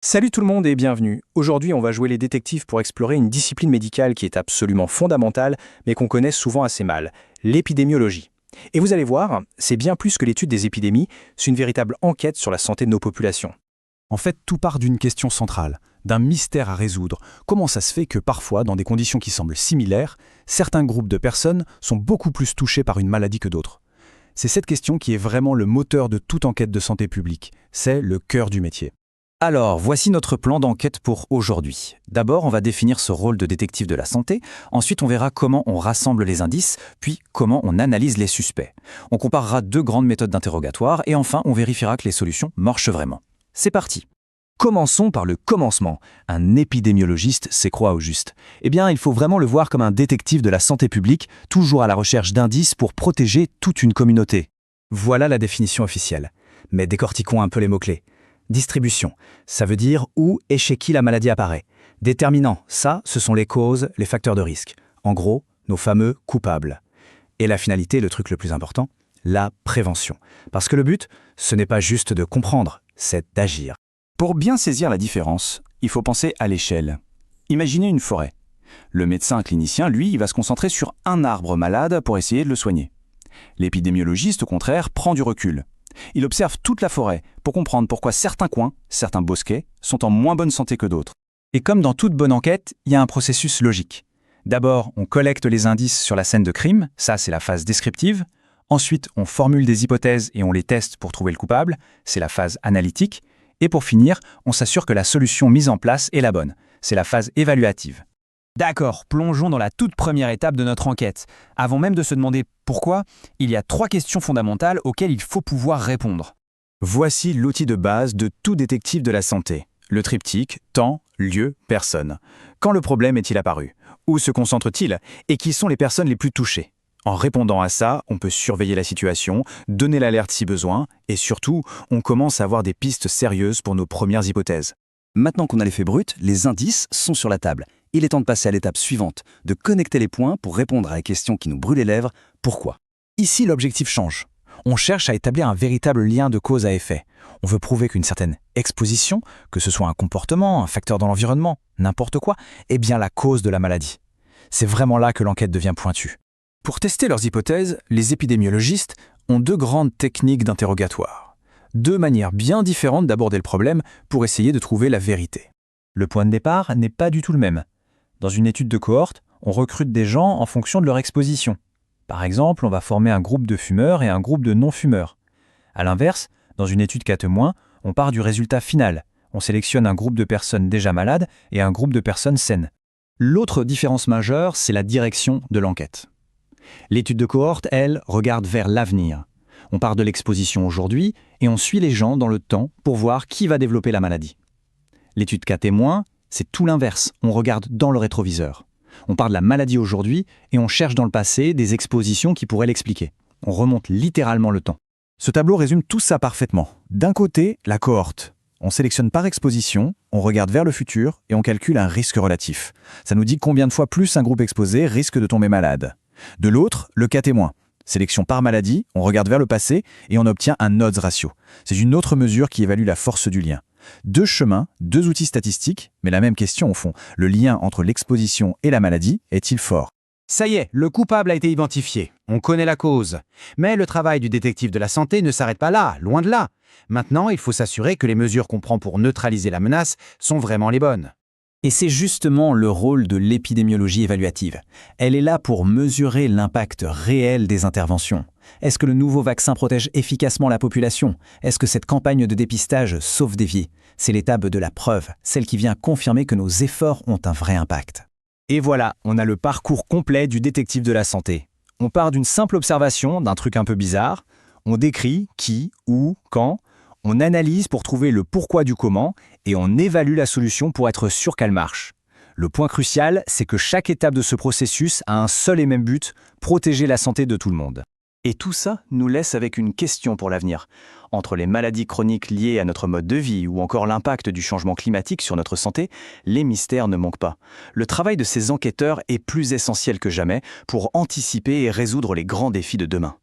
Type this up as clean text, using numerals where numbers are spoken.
Salut tout le monde et bienvenue. Aujourd'hui, on va jouer les détectives pour explorer une discipline médicale qui est absolument fondamentale, mais qu'on connaît souvent assez mal, l'épidémiologie. Et vous allez voir, c'est bien plus que l'étude des épidémies, c'est une véritable enquête sur la santé de nos populations. En fait, tout part d'une question centrale, d'un mystère à résoudre. Comment ça se fait que parfois, dans des conditions qui semblent similaires, certains groupes de personnes sont beaucoup plus touchés par une maladie que d'autres? C'est cette question qui est vraiment le moteur de toute enquête de santé publique. C'est le cœur du métier. Alors, voici notre plan d'enquête pour aujourd'hui. D'abord, on va définir ce rôle de détective de la santé. Ensuite, on verra comment on rassemble les indices, puis comment on analyse les suspects. On comparera deux grandes méthodes d'interrogatoire et enfin, on vérifiera que les solutions marchent vraiment. C'est parti. Commençons par le commencement. Un épidémiologiste, c'est quoi au juste? Eh bien, il faut vraiment le voir comme un détective de la santé publique, toujours à la recherche d'indices pour protéger toute une communauté. Voilà la définition officielle. Mais décortiquons un peu les mots-clés. Distribution, ça veut dire où et chez qui la maladie apparaît. Déterminant, ça, ce sont les causes, les facteurs de risque. En gros, nos fameux coupables. Et la finalité, le truc le plus important, la prévention. Parce que le but, ce n'est pas juste de comprendre, c'est d'agir. Pour bien saisir la différence, il faut penser à l'échelle. Imaginez une forêt. Le médecin clinicien, lui, il va se concentrer sur un arbre malade pour essayer de le soigner. L'épidémiologiste, au contraire, prend du recul. Il observe toute la forêt pour comprendre pourquoi certains coins, certains bosquets, sont en moins bonne santé que d'autres. Et comme dans toute bonne enquête, il y a un processus logique. D'abord, on collecte les indices sur la scène de crime, ça c'est la phase descriptive. Ensuite, on formule des hypothèses et on les teste pour trouver le coupable, c'est la phase analytique. Et pour finir, on s'assure que la solution mise en place est la bonne, c'est la phase évaluative. D'accord, plongeons dans la toute première étape de notre enquête. Avant même de se demander pourquoi, il y a 3 questions fondamentales auxquelles il faut pouvoir répondre. Voici l'outil de base de tout détective de la santé. Le triptyque, temps, lieu, personne. Quand le problème est-il apparu? Où se concentre-t-il? Et qui sont les personnes les plus touchées? En répondant à ça, on peut surveiller la situation, donner l'alerte si besoin, et surtout, on commence à avoir des pistes sérieuses pour nos premières hypothèses. Maintenant qu'on a les faits bruts, les indices sont sur la table. Il est temps de passer à l'étape suivante, de connecter les points pour répondre à la question qui nous brûle les lèvres, pourquoi? Ici, l'objectif change. On cherche à établir un véritable lien de cause à effet. On veut prouver qu'une certaine exposition, que ce soit un comportement, un facteur dans l'environnement, n'importe quoi, est bien la cause de la maladie. C'est vraiment là que l'enquête devient pointue. Pour tester leurs hypothèses, les épidémiologistes ont 2 grandes techniques d'interrogatoire. 2 manières bien différentes d'aborder le problème pour essayer de trouver la vérité. Le point de départ n'est pas du tout le même. Dans une étude de cohorte, on recrute des gens en fonction de leur exposition. Par exemple, on va former un groupe de fumeurs et un groupe de non-fumeurs. A l'inverse, dans une étude cas témoin, on part du résultat final. On sélectionne un groupe de personnes déjà malades et un groupe de personnes saines. L'autre différence majeure, c'est la direction de l'enquête. L'étude de cohorte, elle, regarde vers l'avenir. On part de l'exposition aujourd'hui et on suit les gens dans le temps pour voir qui va développer la maladie. L'étude cas témoin, c'est tout l'inverse, on regarde dans le rétroviseur. On part de la maladie aujourd'hui et on cherche dans le passé des expositions qui pourraient l'expliquer. On remonte littéralement le temps. Ce tableau résume tout ça parfaitement. D'un côté, la cohorte. On sélectionne par exposition, on regarde vers le futur et on calcule un risque relatif. Ça nous dit combien de fois plus un groupe exposé risque de tomber malade. De l'autre, le cas témoin. Sélection par maladie, on regarde vers le passé et on obtient un odds ratio. C'est une autre mesure qui évalue la force du lien. 2 chemins, 2 outils statistiques, mais la même question au fond. Le lien entre l'exposition et la maladie est-il fort? Ça y est, le coupable a été identifié. On connaît la cause. Mais le travail du détective de la santé ne s'arrête pas là, loin de là. Maintenant, il faut s'assurer que les mesures qu'on prend pour neutraliser la menace sont vraiment les bonnes. Et c'est justement le rôle de l'épidémiologie évaluative. Elle est là pour mesurer l'impact réel des interventions. Est-ce que le nouveau vaccin protège efficacement la population? Est-ce que cette campagne de dépistage sauve des vies? C'est l'étape de la preuve, celle qui vient confirmer que nos efforts ont un vrai impact. Et voilà, on a le parcours complet du détective de la santé. On part d'une simple observation, d'un truc un peu bizarre, on décrit qui, où, quand, on analyse pour trouver le pourquoi du comment et on évalue la solution pour être sûr qu'elle marche. Le point crucial, c'est que chaque étape de ce processus a un seul et même but, protéger la santé de tout le monde. Et tout ça nous laisse avec une question pour l'avenir. Entre les maladies chroniques liées à notre mode de vie ou encore l'impact du changement climatique sur notre santé, les mystères ne manquent pas. Le travail de ces enquêteurs est plus essentiel que jamais pour anticiper et résoudre les grands défis de demain.